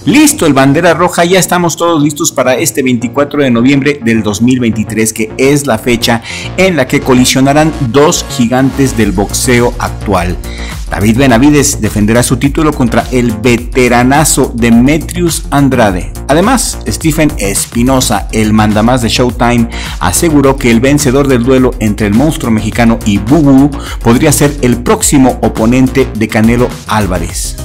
Listo, el bandera roja, ya estamos todos listos para este 24 de noviembre del 2023, que es la fecha en la que colisionarán dos gigantes del boxeo actual. David Benavidez defenderá su título contra el veteranazo Demetrius Andrade. Además, Stephen Espinoza, el mandamás de Showtime, aseguró que el vencedor del duelo entre el monstruo mexicano y Bubu podría ser el próximo oponente de Canelo Álvarez.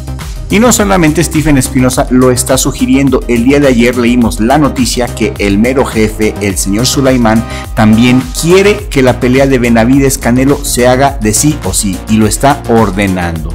Y no solamente Stephen Espinoza lo está sugiriendo, el día de ayer leímos la noticia que el mero jefe, el señor Sulaimán, también quiere que la pelea de Benavidez-Canelo se haga de sí o sí y lo está ordenando.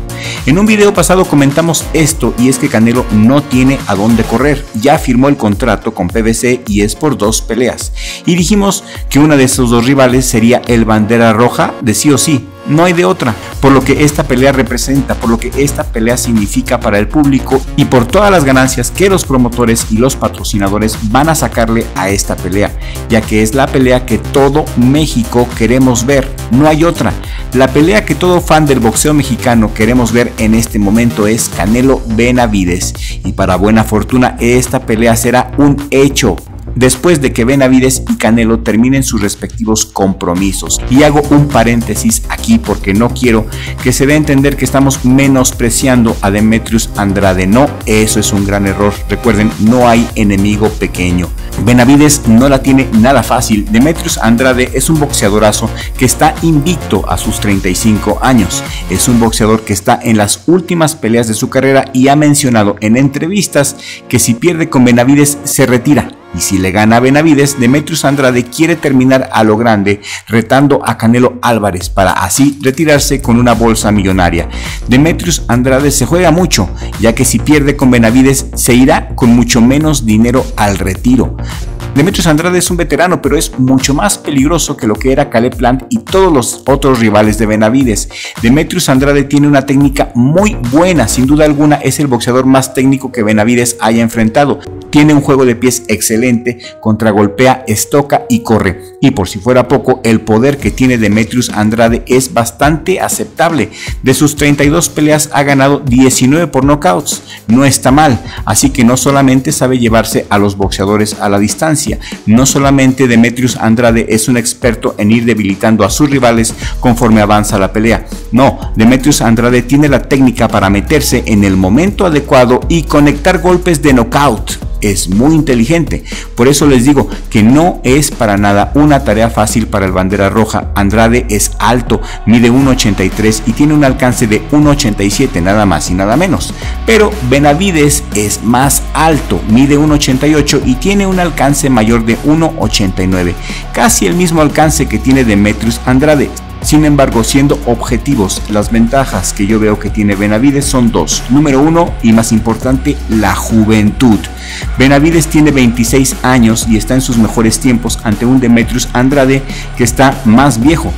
En un video pasado comentamos esto, y es que Canelo no tiene a dónde correr, ya firmó el contrato con PBC y es por 2 peleas, y dijimos que una de esos 2 rivales sería el bandera roja de sí o sí. No hay de otra, por lo que esta pelea representa, por lo que esta pelea significa para el público y por todas las ganancias que los promotores y los patrocinadores van a sacarle a esta pelea, ya que es la pelea que todo México queremos ver, no hay otra. La pelea que todo fan del boxeo mexicano queremos ver en este momento es Canelo Benavidez, y para buena fortuna esta pelea será un hecho después de que Benavidez y Canelo terminen sus respectivos compromisos. Y hago un paréntesis aquí porque no quiero que se dé a entender que estamos menospreciando a Demetrius Andrade. No, eso es un gran error. Recuerden, no hay enemigo pequeño. Benavidez no la tiene nada fácil. Demetrius Andrade es un boxeadorazo que está invicto a sus 35 años. Es un boxeador que está en las últimas peleas de su carrera y ha mencionado en entrevistas que si pierde con Benavidez se retira. Y si le gana a Benavidez, Demetrius Andrade quiere terminar a lo grande retando a Canelo Álvarez para así retirarse con una bolsa millonaria. Demetrius Andrade se juega mucho, ya que si pierde con Benavidez se irá con mucho menos dinero al retiro. Demetrius Andrade es un veterano, pero es mucho más peligroso que lo que era Caleb Plant y todos los otros rivales de Benavidez. Demetrius Andrade tiene una técnica muy buena, sin duda alguna es el boxeador más técnico que Benavidez haya enfrentado. Tiene un juego de pies excelente, contragolpea, estoca y corre. Y por si fuera poco, el poder que tiene Demetrius Andrade es bastante aceptable. De sus 32 peleas ha ganado 19 por knockouts. No está mal, así que no solamente sabe llevarse a los boxeadores a la distancia, no solamente Demetrius Andrade es un experto en ir debilitando a sus rivales conforme avanza la pelea. No, Demetrius Andrade tiene la técnica para meterse en el momento adecuado y conectar golpes de knockout. Es muy inteligente, por eso les digo que no es para nada una tarea fácil para el bandera roja. Andrade es alto, mide 1.83 y tiene un alcance de 1.87, nada más y nada menos, pero Benavidez es más alto, mide 1.88 y tiene un alcance mayor de 1.89, casi el mismo alcance que tiene Demetrius Andrade. Sin embargo, siendo objetivos, las ventajas que yo veo que tiene Benavidez son 2. Número 1 y más importante, la juventud. Benavidez tiene 26 años y está en sus mejores tiempos ante un Demetrius Andrade que está más viejo.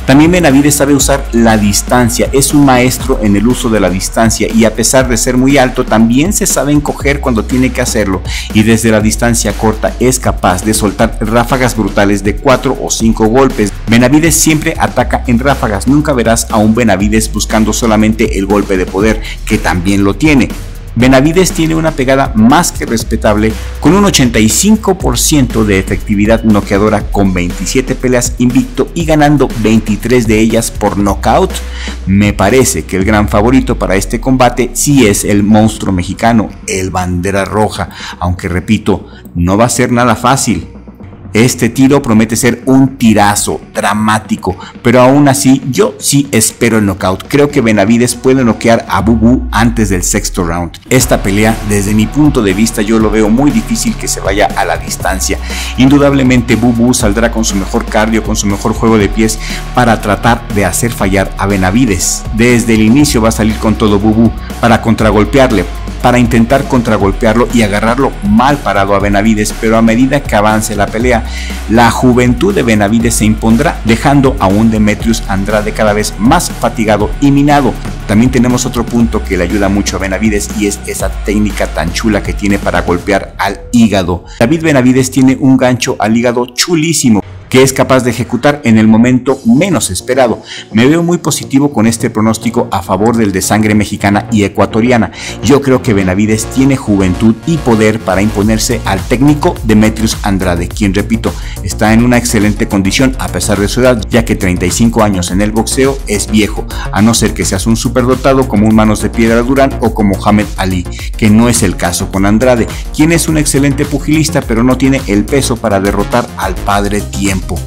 También Benavidez sabe usar la distancia, es un maestro en el uso de la distancia y a pesar de ser muy alto también se sabe encoger cuando tiene que hacerlo y desde la distancia corta es capaz de soltar ráfagas brutales de 4 o 5 golpes. Benavidez siempre ataca en ráfagas, nunca verás a un Benavidez buscando solamente el golpe de poder, que también lo tiene. Benavidez tiene una pegada más que respetable con un 85% de efectividad noqueadora con 27 peleas invicto y ganando 23 de ellas por nocaut. Me parece que el gran favorito para este combate sí es el monstruo mexicano, el bandera roja, aunque repito, no va a ser nada fácil. Este tiro promete ser un tirazo dramático, pero aún así yo sí espero el knockout. Creo que Benavidez puede noquear a Bubu antes del sexto round. Esta pelea, desde mi punto de vista, yo lo veo muy difícil que se vaya a la distancia. Indudablemente Bubu saldrá con su mejor cardio, con su mejor juego de pies para tratar de hacer fallar a Benavidez. Desde el inicio va a salir con todo Bubu para contragolpearle, para intentar contragolpearlo y agarrarlo mal parado a Benavidez, pero a medida que avance la pelea, la juventud de Benavidez se impondrá, dejando a un Demetrius Andrade cada vez más fatigado y minado. También tenemos otro punto que le ayuda mucho a Benavidez y es esa técnica tan chula que tiene para golpear al hígado. David Benavidez tiene un gancho al hígado chulísimo. que es capaz de ejecutar en el momento menos esperado. Me veo muy positivo con este pronóstico a favor del de sangre mexicana y ecuatoriana. Yo creo que Benavides tiene juventud y poder para imponerse al técnico Demetrius Andrade, quien, repito, está en una excelente condición a pesar de su edad, ya que 35 años en el boxeo es viejo, a no ser que seas un superdotado como un Manos de Piedra Durán o como Muhammad Ali, que no es el caso con Andrade, quien es un excelente pugilista pero no tiene el peso para derrotar al padre Tiempo.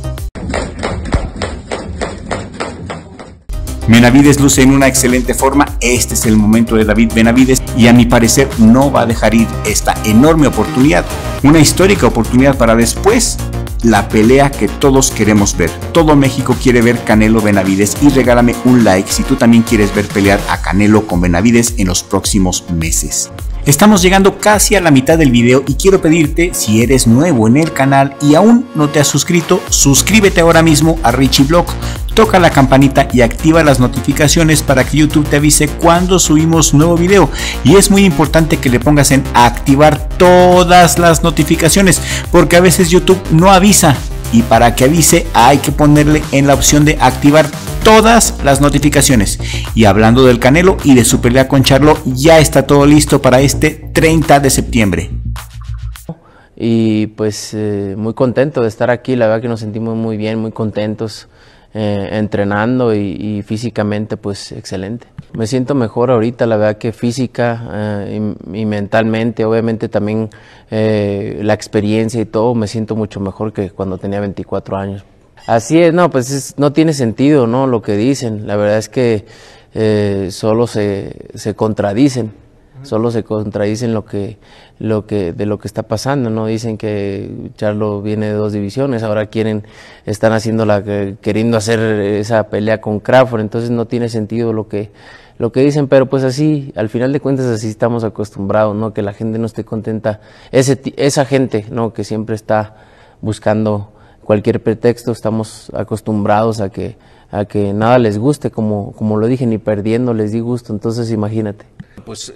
Benavides luce en una excelente forma. Este es el momento de David Benavides y a mi parecer no va a dejar ir esta enorme oportunidad, una histórica oportunidad para después la pelea que todos queremos ver. Todo México quiere ver Canelo Benavides y regálame un like si tú también quieres ver pelear a Canelo con Benavides en los próximos meses. Estamos llegando casi a la mitad del video y quiero pedirte, si eres nuevo en el canal y aún no te has suscrito, suscríbete ahora mismo a Richie Blog, toca la campanita y activa las notificaciones para que YouTube te avise cuando subimos nuevo video. Y es muy importante que le pongas en activar todas las notificaciones, porque a veces YouTube no avisa, y para que avise hay que ponerle en la opción de activar todas las notificaciones. Y hablando del Canelo y de su pelea con Charlo, ya está todo listo para este 30 de septiembre. Y pues muy contento de estar aquí, la verdad que nos sentimos muy bien, muy contentos, entrenando y físicamente pues excelente. Me siento mejor ahorita, la verdad que física y mentalmente, obviamente también la experiencia y todo, me siento mucho mejor que cuando tenía 24 años. Así es, no, pues no tiene sentido, ¿no? Lo que dicen, la verdad es que solo se contradicen. Solo se contradicen de lo que está pasando, ¿no? Dicen que Charlo viene de 2 divisiones, ahora están queriendo hacer esa pelea con Crawford, entonces no tiene sentido lo que dicen, pero pues así, al final de cuentas así estamos acostumbrados, ¿no? Que la gente no esté contenta, esa gente, ¿no? Que siempre está buscando cualquier pretexto, estamos acostumbrados a que nada les guste, como lo dije, ni perdiendo les di gusto, entonces imagínate. Pues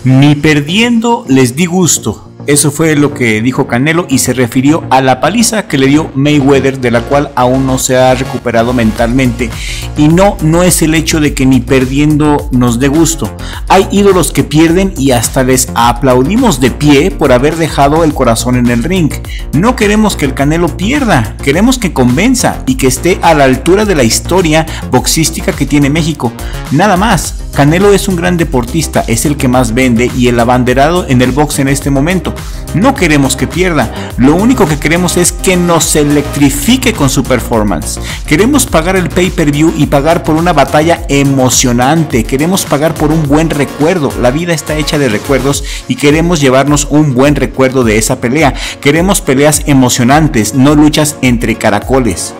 ni perdiendo les di gusto. Eso fue lo que dijo Canelo y se refirió a la paliza que le dio Mayweather, de la cual aún no se ha recuperado mentalmente. Y no es el hecho de que ni perdiendo nos dé gusto. Hay ídolos que pierden y hasta les aplaudimos de pie por haber dejado el corazón en el ring. No queremos que el Canelo pierda, queremos que convenza y que esté a la altura de la historia boxística que tiene México. Nada más. Canelo es un gran deportista, es el que más vende y el abanderado en el box en este momento. No queremos que pierda, lo único que queremos es que nos electrifique con su performance. Queremos pagar el pay-per-view y pagar por una batalla emocionante, queremos pagar por un buen recuerdo. La vida está hecha de recuerdos y queremos llevarnos un buen recuerdo de esa pelea. Queremos peleas emocionantes, no luchas entre caracoles.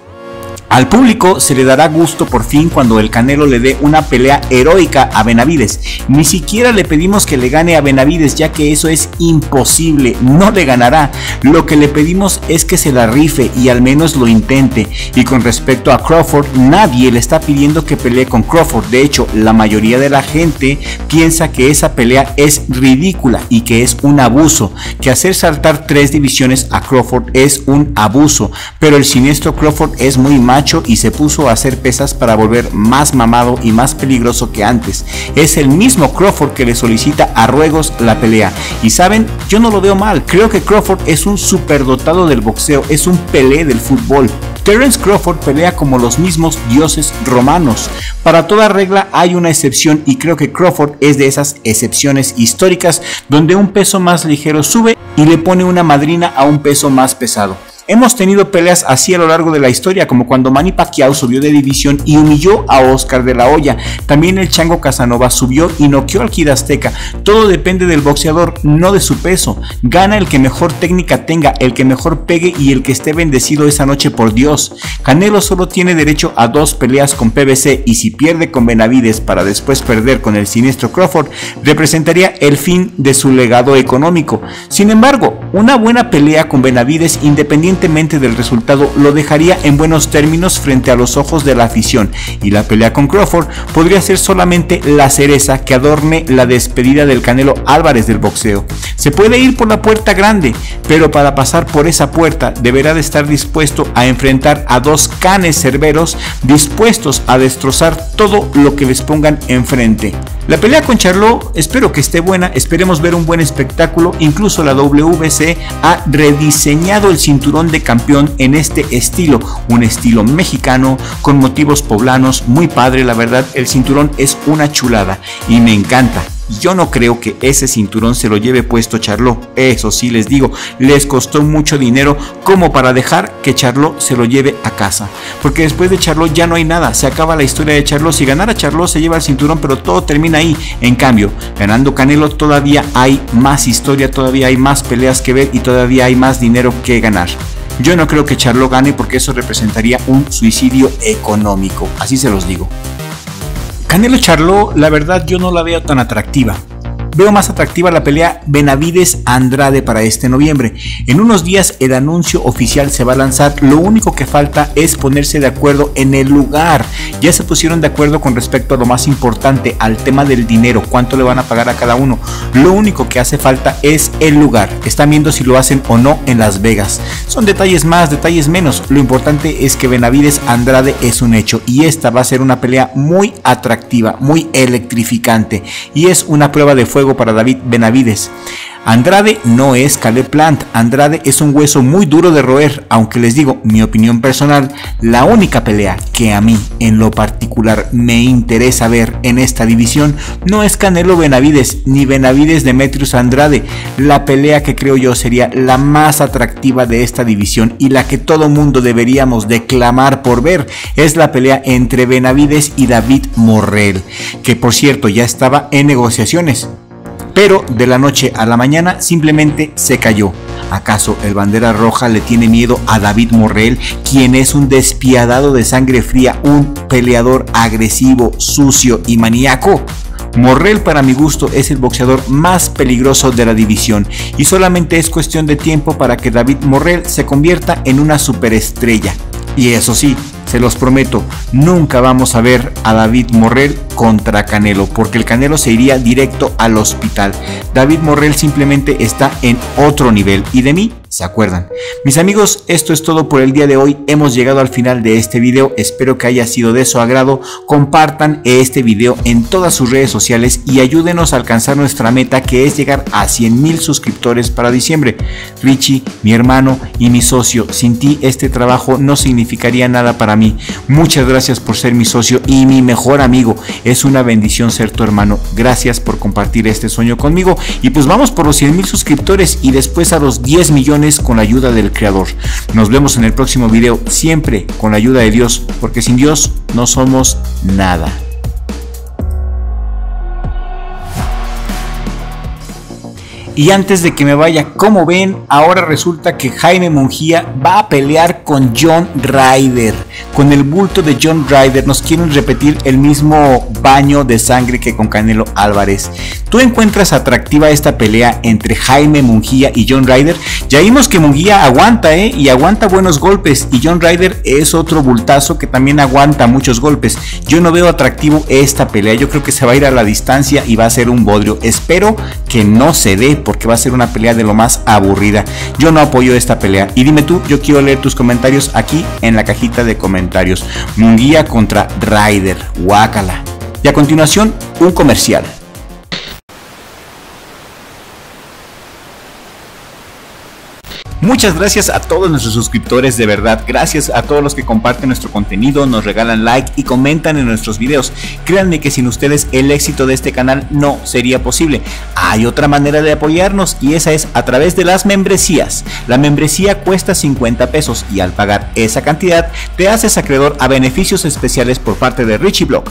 Al público se le dará gusto por fin cuando el Canelo le dé una pelea heroica a Benavides. Ni siquiera le pedimos que le gane a Benavides, ya que eso es imposible, no le ganará. Lo que le pedimos es que se la rife y al menos lo intente. Y con respecto a Crawford, nadie le está pidiendo que pelee con Crawford. De hecho, la mayoría de la gente piensa que esa pelea es ridícula y que es un abuso, que hacer saltar 3 divisiones a Crawford es un abuso. Pero el siniestro Crawford es muy macho y se puso a hacer pesas para volver más mamado y más peligroso que antes. Es el mismo Crawford que le solicita a ruegos la pelea. Y saben, yo no lo veo mal. Creo que Crawford es un superdotado del boxeo, es un Pelé del fútbol. Terence Crawford pelea como los mismos dioses romanos. Para toda regla hay una excepción y creo que Crawford es de esas excepciones históricas donde un peso más ligero sube y le pone una madrina a un peso más pesado. Hemos tenido peleas así a lo largo de la historia, como cuando Manny Pacquiao subió de división y humilló a Oscar de la Hoya. También el Chango Casanova subió y noqueó al Kid Azteca. Todo depende del boxeador, no de su peso. Gana el que mejor técnica tenga, el que mejor pegue y el que esté bendecido esa noche por Dios. Canelo solo tiene derecho a 2 peleas con PBC y si pierde con Benavides para después perder con el siniestro Crawford, representaría el fin de su legado económico. Sin embargo, una buena pelea con Benavides, independientemente independientemente del resultado lo dejaría en buenos términos frente a los ojos de la afición, y la pelea con Crawford podría ser solamente la cereza que adorne la despedida del Canelo Álvarez del boxeo. Se puede ir por la puerta grande, pero para pasar por esa puerta deberá de estar dispuesto a enfrentar a dos canes cerberos dispuestos a destrozar todo lo que les pongan enfrente. La pelea con Charlo espero que esté buena, esperemos ver un buen espectáculo. Incluso la WBC ha rediseñado el cinturón de campeón en este estilo, un estilo mexicano con motivos poblanos, muy padre, la verdad el cinturón es una chulada y me encanta. Yo no creo que ese cinturón se lo lleve puesto Charlo, eso sí les digo, les costó mucho dinero como para dejar que Charlo se lo lleve a casa, porque después de Charlo ya no hay nada, se acaba la historia de Charlo. Si ganara Charlo se lleva el cinturón, pero todo termina ahí. En cambio, ganando Canelo todavía hay más historia, todavía hay más peleas que ver y todavía hay más dinero que ganar. Yo no creo que Charlo gane porque eso representaría un suicidio económico, así se los digo. Canelo Charlo, la verdad yo no la veo tan atractiva. Veo más atractiva la pelea Benavidez-Andrade para este noviembre. En unos días el anuncio oficial se va a lanzar, lo único que falta es ponerse de acuerdo en el lugar. Ya se pusieron de acuerdo con respecto a lo más importante, al tema del dinero, cuánto le van a pagar a cada uno. Lo único que hace falta es el lugar. Están viendo si lo hacen o no en Las Vegas. Son detalles más, detalles menos. Lo importante es que Benavidez-Andrade es un hecho y esta va a ser una pelea muy atractiva, muy electrificante y es una prueba de fuego para David Benavidez. Andrade no es Caleb Plant, Andrade es un hueso muy duro de roer, aunque les digo, mi opinión personal, la única pelea que a mí en lo particular me interesa ver en esta división no es Canelo Benavidez ni Benavidez Demetrius Andrade. La pelea que creo yo sería la más atractiva de esta división y la que todo mundo deberíamos de clamar por ver es la pelea entre Benavidez y David Morrell, que por cierto ya estaba en negociaciones, pero de la noche a la mañana simplemente se cayó. ¿Acaso el bandera roja le tiene miedo a David Morrell, quien es un despiadado de sangre fría, un peleador agresivo, sucio y maníaco? Morrell para mi gusto es el boxeador más peligroso de la división y solamente es cuestión de tiempo para que David Morrell se convierta en una superestrella. Y eso sí, se los prometo, nunca vamos a ver a David Morrell contra Canelo, porque el Canelo se iría directo al hospital. David Morrell simplemente está en otro nivel y de mí se acuerdan. Mis amigos, esto es todo por el día de hoy. Hemos llegado al final de este video. Espero que haya sido de su agrado. Compartan este video en todas sus redes sociales y ayúdenos a alcanzar nuestra meta, que es llegar a 100,000 suscriptores para diciembre. Richie, mi hermano y mi socio, sin ti este trabajo no significaría nada para mí. Muchas gracias por ser mi socio y mi mejor amigo. Es una bendición ser tu hermano. Gracias por compartir este sueño conmigo. Y pues vamos por los 100,000 suscriptores y después a los 10 millones con la ayuda del Creador. Nos vemos en el próximo video, siempre con la ayuda de Dios, porque sin Dios no somos nada. Y antes de que me vaya, como ven, ahora resulta que Jaime Munguía va a pelear con John Ryder. Con el bulto de John Ryder nos quieren repetir el mismo baño de sangre que con Canelo Álvarez. ¿Tú encuentras atractiva esta pelea entre Jaime Munguía y John Ryder? Ya vimos que Munguía aguanta, y aguanta buenos golpes, y John Ryder es otro bultazo que también aguanta muchos golpes. Yo no veo atractivo esta pelea, yo creo que se va a ir a la distancia y va a ser un bodrio. Espero que no se dé, porque va a ser una pelea de lo más aburrida. Yo no apoyo esta pelea. Y dime tú, yo quiero leer tus comentarios aquí en la cajita de comentarios. Munguía contra Ryder, guácala. Y a continuación, un comercial. Muchas gracias a todos nuestros suscriptores, de verdad, gracias a todos los que comparten nuestro contenido, nos regalan like y comentan en nuestros videos. Créanme que sin ustedes el éxito de este canal no sería posible. Hay otra manera de apoyarnos y esa es a través de las membresías. La membresía cuesta 50 pesos y al pagar esa cantidad te haces acreedor a beneficios especiales por parte de Richie Blog.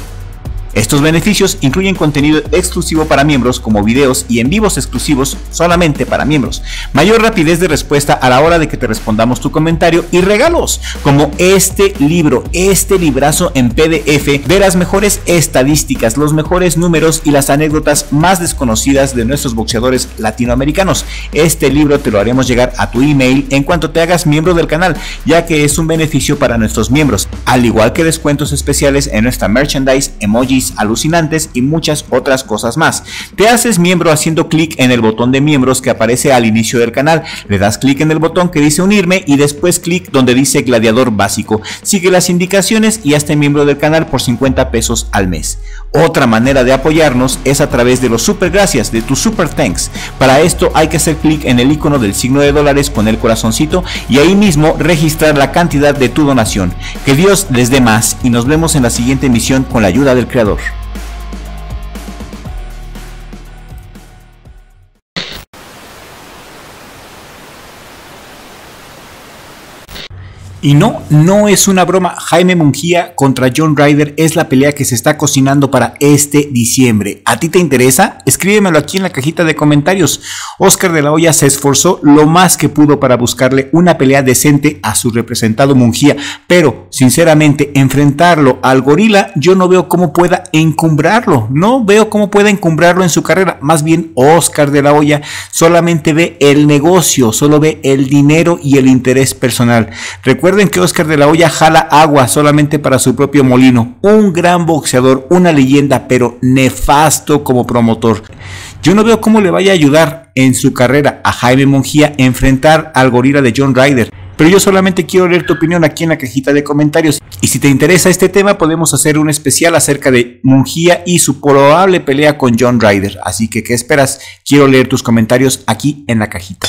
Estos beneficios incluyen contenido exclusivo para miembros como videos y en vivos exclusivos solamente para miembros, mayor rapidez de respuesta a la hora de que te respondamos tu comentario y regalos como este libro, este librazo en PDF de las mejores estadísticas, los mejores números y las anécdotas más desconocidas de nuestros boxeadores latinoamericanos. Este libro te lo haremos llegar a tu email en cuanto te hagas miembro del canal, ya que es un beneficio para nuestros miembros, al igual que descuentos especiales en nuestra merchandise, emojis alucinantes y muchas otras cosas más. Te haces miembro haciendo clic en el botón de miembros que aparece al inicio del canal, le das clic en el botón que dice unirme y después clic donde dice gladiador básico. Sigue las indicaciones y hazte miembro del canal por 50 pesos al mes. Otra manera de apoyarnos es a través de los super gracias, de tu super thanks. Para esto hay que hacer clic en el icono del signo de dólares con el corazoncito y ahí mismo registrar la cantidad de tu donación. Que Dios les dé más y nos vemos en la siguiente emisión con la ayuda del Creador. Y no es una broma, Jaime Munguía contra John Ryder es la pelea que se está cocinando para este diciembre. ¿A ti te interesa? Escríbemelo aquí en la cajita de comentarios. Oscar de la Hoya se esforzó lo más que pudo para buscarle una pelea decente a su representado Munguía, pero sinceramente enfrentarlo al gorila yo no veo cómo pueda encumbrarlo, no veo cómo pueda encumbrarlo en su carrera. Más bien Oscar de la Hoya solamente ve el negocio, solo ve el dinero y el interés personal. Recuerden que Oscar de la Hoya jala agua solamente para su propio molino. Un gran boxeador, una leyenda, pero nefasto como promotor. Yo no veo cómo le vaya a ayudar en su carrera a Jaime Munguía enfrentar al gorila de John Ryder. Pero yo solamente quiero leer tu opinión aquí en la cajita de comentarios. Y si te interesa este tema, podemos hacer un especial acerca de Munguía y su probable pelea con John Ryder. Así que, ¿qué esperas? Quiero leer tus comentarios aquí en la cajita.